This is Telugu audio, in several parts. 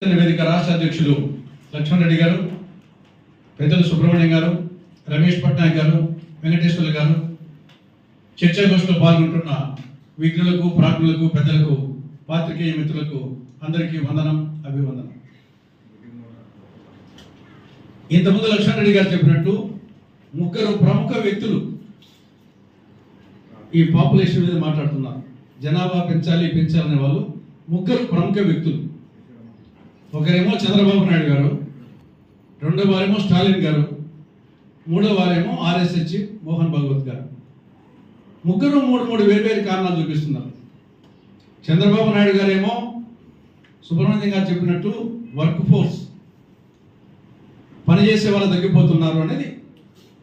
వేదిక రాష్ట్ర అధ్యక్షులు లక్ష్మణ్ రెడ్డి గారు, పెద్దలు సుబ్రహ్మణ్యం గారు, రమేష్ పట్నాయక్ గారు, వెంకటేశ్వర్లు గారు, చర్చాగోష్ఠిలో పాల్గొంటున్న విఘ్నులకు, ప్రాజ్ఞులకు, పెద్దలకు, పాత్రికేయ మిత్రులకు అందరికీ వందనం, అభివందనం. ఇంతకుముందు లక్ష్మణ్ రెడ్డి గారు చెప్పినట్టు ముగ్గురు ప్రముఖ వ్యక్తులు ఈ పాపులేషన్ మీద మాట్లాడుతున్నారు. జనాభా పెంచాలనే వాళ్ళు ముగ్గురు ప్రముఖ వ్యక్తులు. ఒకరేమో చంద్రబాబు నాయుడు గారు, రెండో వారేమో స్టాలిన్ గారు, మూడో వారేమో RSH మోహన్ భగవత్ గారు. ముగ్గురు మూడు వేర్వేరు కారణాలు చూపిస్తున్నారు. చంద్రబాబు నాయుడు గారేమో సుబ్రహ్మణ్యం గారు చెప్పినట్టు వర్క్ ఫోర్స్ పనిచేసే వాళ్ళు తగ్గిపోతున్నారు అనేది,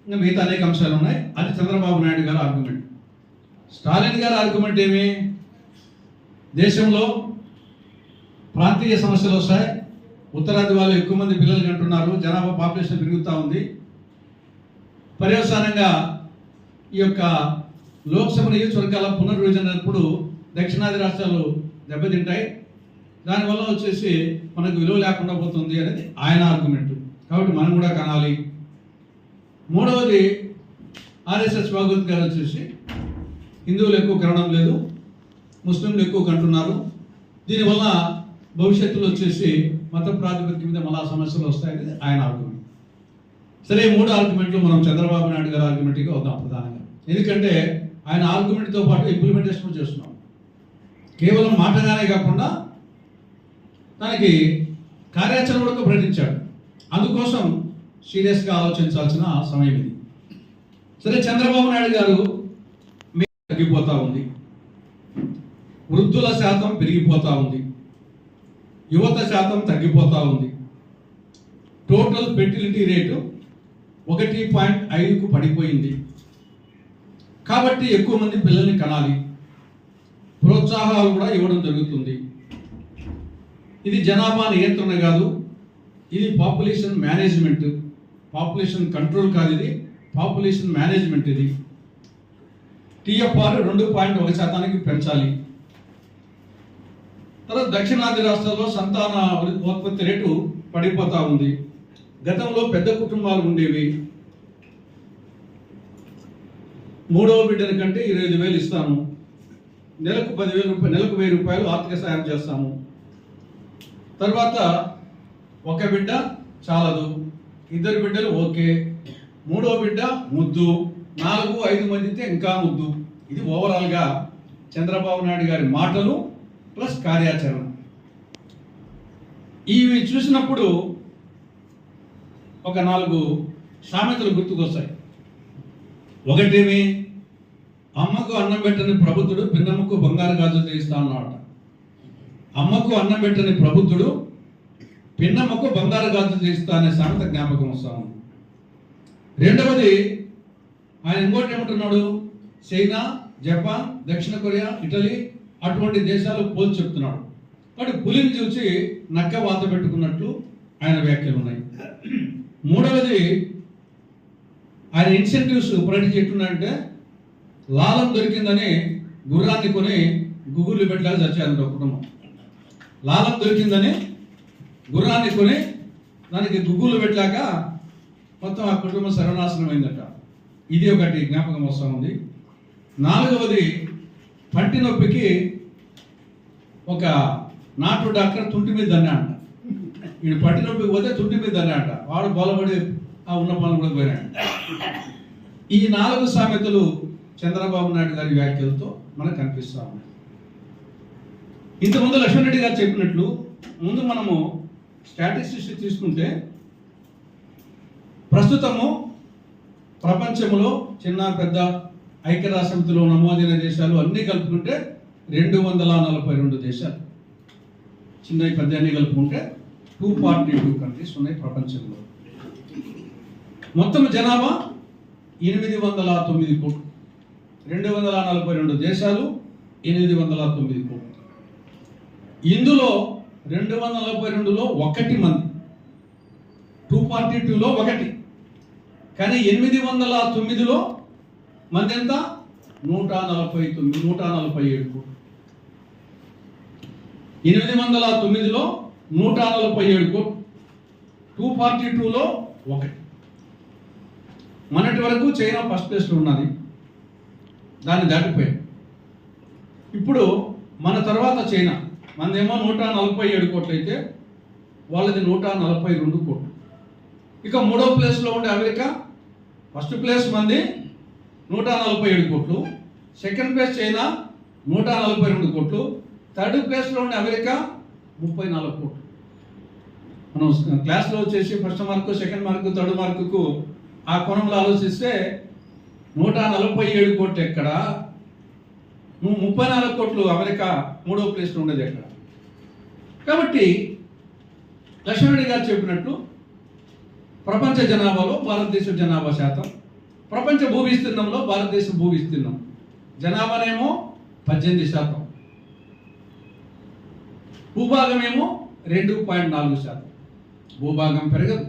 ఇంకా మిగతా అనేక అంశాలు ఉన్నాయి. అది చంద్రబాబు నాయుడు గారు ఆర్గ్యుమెంట్. స్టాలిన్ గారు ఆర్గ్యుమెంట్ ఏమి, దేశంలో ప్రాంతీయ సమస్యలు వస్తాయి, ఉత్తరాది వాళ్ళు ఎక్కువ మంది పిల్లలు కంటున్నారు, జనాభా పాపులేషన్ పెరుగుతూ ఉంది, పర్యవసానంగా ఈ యొక్క లోక్సభ నియోజకవర్గాల పునర్విభజనప్పుడు దక్షిణాది రాష్ట్రాలు దెబ్బతింటాయి, దానివల్ల వచ్చేసి మనకు విలువ లేకుండా పోతుంది అనేది ఆయన ఆర్గ్యుమెంట్. కాబట్టి మనం కూడా కనాలి. మూడవది RSH భాగవత్ గారు వచ్చేసి హిందువులు ఎక్కువ కనడం లేదు, ముస్లింలు ఎక్కువ కంటున్నారు, దీనివల్ల భవిష్యత్తులో వచ్చేసి మత ప్రాతిపదిక మీద మళ్ళా సమస్యలు వస్తాయనేది ఆయన ఆర్గ్యుమెంట్. సరే, మూడు ఆర్గ్యుమెంట్లు మనం చంద్రబాబు నాయుడు గారి ఆర్గ్యుమెంట్గా వద్దాం ప్రధానంగా. ఎందుకంటే ఆయన ఆర్గ్యుమెంట్తో పాటు ఇంప్లిమెంటేషన్ చేస్తున్నాం. కేవలం మాటగానే కాకుండా దానికి కార్యాచరణ కూడా ప్రకటించాడు. అందుకోసం సీరియస్గా ఆలోచించాల్సిన సమయం ఇది. సరే, చంద్రబాబు నాయుడు గారు తగ్గిపోతూ ఉంది, వృద్ధుల శాతం పెరిగిపోతూ ఉంది, యువత శాతం తగ్గిపోతూ ఉంది, టోటల్ ఫెర్టిలిటీ రేటు 1.5కు పడిపోయింది. కాబట్టి ఎక్కువ మంది పిల్లల్ని కనాలి, ప్రోత్సాహాలు కూడా ఇవ్వడం జరుగుతుంది. ఇది జనాభా నియంత్రణ కాదు, ఇది పాపులేషన్ మేనేజ్మెంట్, పాపులేషన్ కంట్రోల్ కాదు, ఇది పాపులేషన్ మేనేజ్మెంట్. ఇది TFR 2.1% పెంచాలి. తర్వాత దక్షిణాది రాష్ట్రాల్లో సంతాన ఉత్పత్తి రేటు పడిపోతూ ఉంది. గతంలో పెద్ద కుటుంబాలు ఉండేవి, మూడవ బిడ్డల కంటే 25,000 ఇస్తాము, నెలకు 10,000 రూపాయలు, నెలకు 1,000 రూపాయలు ఆర్థిక సాయం చేస్తాము. తర్వాత ఒక బిడ్డ చాలదు, ఇద్దరు బిడ్డలు ఓకే, మూడో బిడ్డ ముద్దు, 4-5 మంది అయితే ఇంకా ముద్దు. ఇది ఓవరాల్గా చంద్రబాబు నాయుడు గారి మాటలు ప్లస్ కార్యాచరణ. ఇవి చూసినప్పుడు ఒక 4 సామెతలు గుర్తుకొస్తాయి. ఒకటేమి, అమ్మకు అన్నం పెట్టని ప్రబుద్ధుడు పిన్నమ్మకు బంగారు గాజులు చేయిస్తా అన్నమాట. అమ్మకు అన్నం పెట్టని ప్రబుద్ధుడు పిన్నమ్మకు బంగారు గాజులు చేయిస్తా అనే సామెత జ్ఞాపకం వస్తాము. రెండవది, ఆయన ఇంకోటి ఏమంటున్నాడు, చైనా, జపాన్, దక్షిణ కొరియా, ఇటలీ అటువంటి దేశాలు పోల్చి చెప్తున్నాడు. కాబట్టి పులిని చూసి నక్క వాత పెట్టుకున్నట్లు ఆయన వ్యాఖ్యలు ఉన్నాయి. మూడవది, ఆయన ఇన్సెంటివ్స్ ప్రకటించి ఎట్లున్నాయంటే, లాలం దొరికిందని గుర్రాన్ని కొని గుగుళ్ళు పెట్టలేక చచ్చారంట ఒక కుటుంబం. లాలం దొరికిందని గుర్రాన్ని కొని దానికి గుగ్గులు పెట్టలేక మొత్తం ఆ కుటుంబం సర్వనాశనం అయిందట. ఇది ఒకటి జ్ఞాపకం వస్తూ ఉంది. నాలుగవది, పంటి నొప్పికి ఒక నాటు డాక్టర్ తుంటి మీద దన్నా అంట. వీడు పంటి నొప్పికి పోతే తుంటి మీద దన్నా అంట, వాడు బోలబడి ఆ ఉన్న పనులు కూడా పోయినాడు. ఈ 4 సామెతలు చంద్రబాబు నాయుడు గారి వ్యాఖ్యలతో మనకు కనిపిస్తూ ఉన్నాయి. ఇంతకుముందు లక్ష్మణ్ రెడ్డి గారు చెప్పినట్లు ముందు మనము స్టాటిస్టిక్స్ తీసుకుంటే ప్రస్తుతము ప్రపంచంలో చిన్న పెద్ద ఐక్యరాష్ట్రసమితిలో నమోదైన దేశాలు అన్నీ కలుపుకుంటే 242 దేశాలు, చిన్న పెద్ద అన్ని కలుపుకుంటే 242 కంట్రీస్ ఉన్నాయి ప్రపంచంలో. మొత్తం జనాభా 809 కోట్లు, 242 దేశాలు, 809 కోట్లు. ఇందులో 242లో 1 మంది, 242లో 1, కానీ 809లో మంది ఎంత, 147 కోట్లు. 809లో 147 కోట్లు. 242లో 1. మొన్నటి వరకు చైనా ఫస్ట్ ప్లేస్లో ఉన్నది, దాన్ని దాటిపోయింది. ఇప్పుడు మన తర్వాత చైనా, మనదేమో 147 కోట్లు అయితే వాళ్ళది 142 కోట్లు. ఇక 3వ ప్లేస్లో ఉండే అమెరికా, ఫస్ట్ ప్లేస్ మంది 147 కోట్లు, సెకండ్ ప్లేస్ చైనా 142 కోట్లు, థర్డ్ ప్లేస్లో ఉండే అమెరికా 34 కోట్లు. మనం క్లాస్లో వచ్చేసి first mark, second mark, third మార్కుకు ఆ కోణంలో ఆలోచిస్తే 147 కోట్లు ఎక్కడ, 34 కోట్లు అమెరికా 3వ ప్లేస్లో ఉండేది ఎక్కడ. కాబట్టి లక్ష్మణరెడ్డి గారు చెప్పినట్లు ప్రపంచ జనాభాలో భారతదేశం జనాభా శాతం, ప్రపంచ భూ విస్తీర్ణంలో భారతదేశం భూ విస్తీర్ణం జనాభానేమో 18%, భూభాగమేమో 2.4%. భూభాగం పెరగదు,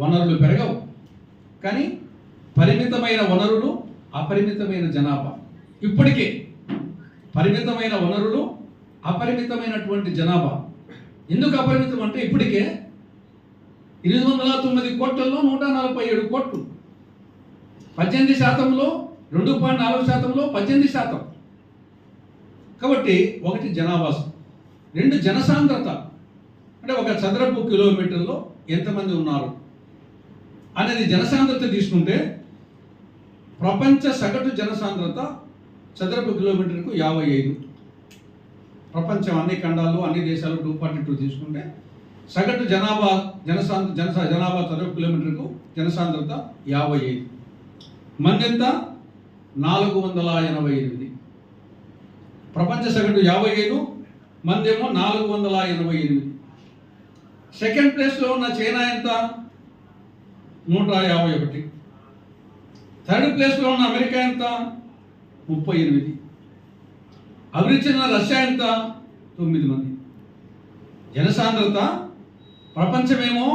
వనరులు పెరగవు, కానీ పరిమితమైన వనరులు, అపరిమితమైన జనాభా. ఇప్పటికే పరిమితమైన వనరులు, అపరిమితమైనటువంటి జనాభా. ఎందుకు అపరిమితం అంటే ఇప్పటికే 809 కోట్లలో 147 కోట్లు, 18%లో 2.4%లో 18%. కాబట్టి ఒకటి జనాభా, 2 జనసాంద్రత, అంటే ఒక చదరపు కిలోమీటర్లో ఎంతమంది ఉన్నారు అనేది జనసాంద్రత తీసుకుంటే ప్రపంచ సగటు జనసాంద్రత చదరపు కిలోమీటర్కు 55. ప్రపంచం అన్ని ఖండాలు, అన్ని దేశాలు 242 తీసుకుంటే సగటు జనాభా జనాభా చదరపు కిలోమీటర్కు జనసాంద్రత 55. మంది ఎంత? 488. ప్రపంచ సగటు 55, మందేమో 488. సెకండ్ ప్లేస్లో ఉన్న చైనా ఎంత? 151. థర్డ్ ప్లేస్లో ఉన్న అమెరికా ఎంత? 38. అభివృద్ధి చెందిన రష్యా ఎంత? 9 మంది. జనసాంద్రత ప్రపంచమేమో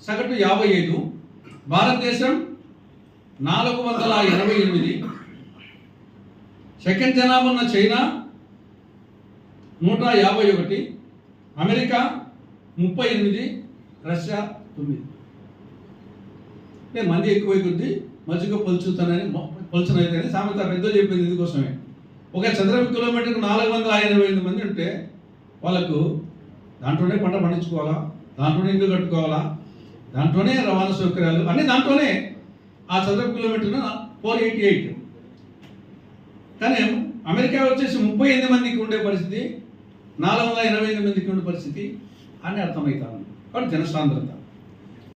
సగటు 55, భారతదేశం 488. సెకండ్ జనాభా ఉన్న చైనా 151, అమెరికా 38, రష్యా 9. అంటే మంది ఎక్కువై కొద్దీ మజ్జిగ పలుచునైతే సామెత పెద్ద చెప్పింది. ఇందుకోసమే ఒక చదరపు కిలోమీటర్కు 488 మంది ఉంటే వాళ్ళకు దాంట్లోనే పంట పండించుకోవాలా, దాంట్లోనే ఇల్లు కట్టుకోవాలా, దాంట్లోనే రవాణా సౌకర్యాలు అన్నీ దాంట్లోనే. ఆ చదరపు కిలోమీటర్ను 488. కానీ అమెరికా వచ్చేసి 38 మందికి ఉండే పరిస్థితి, 488 మందికి ఉండే పరిస్థితి అని అర్థమవుతాను. కాబట్టి జనసాంద్రత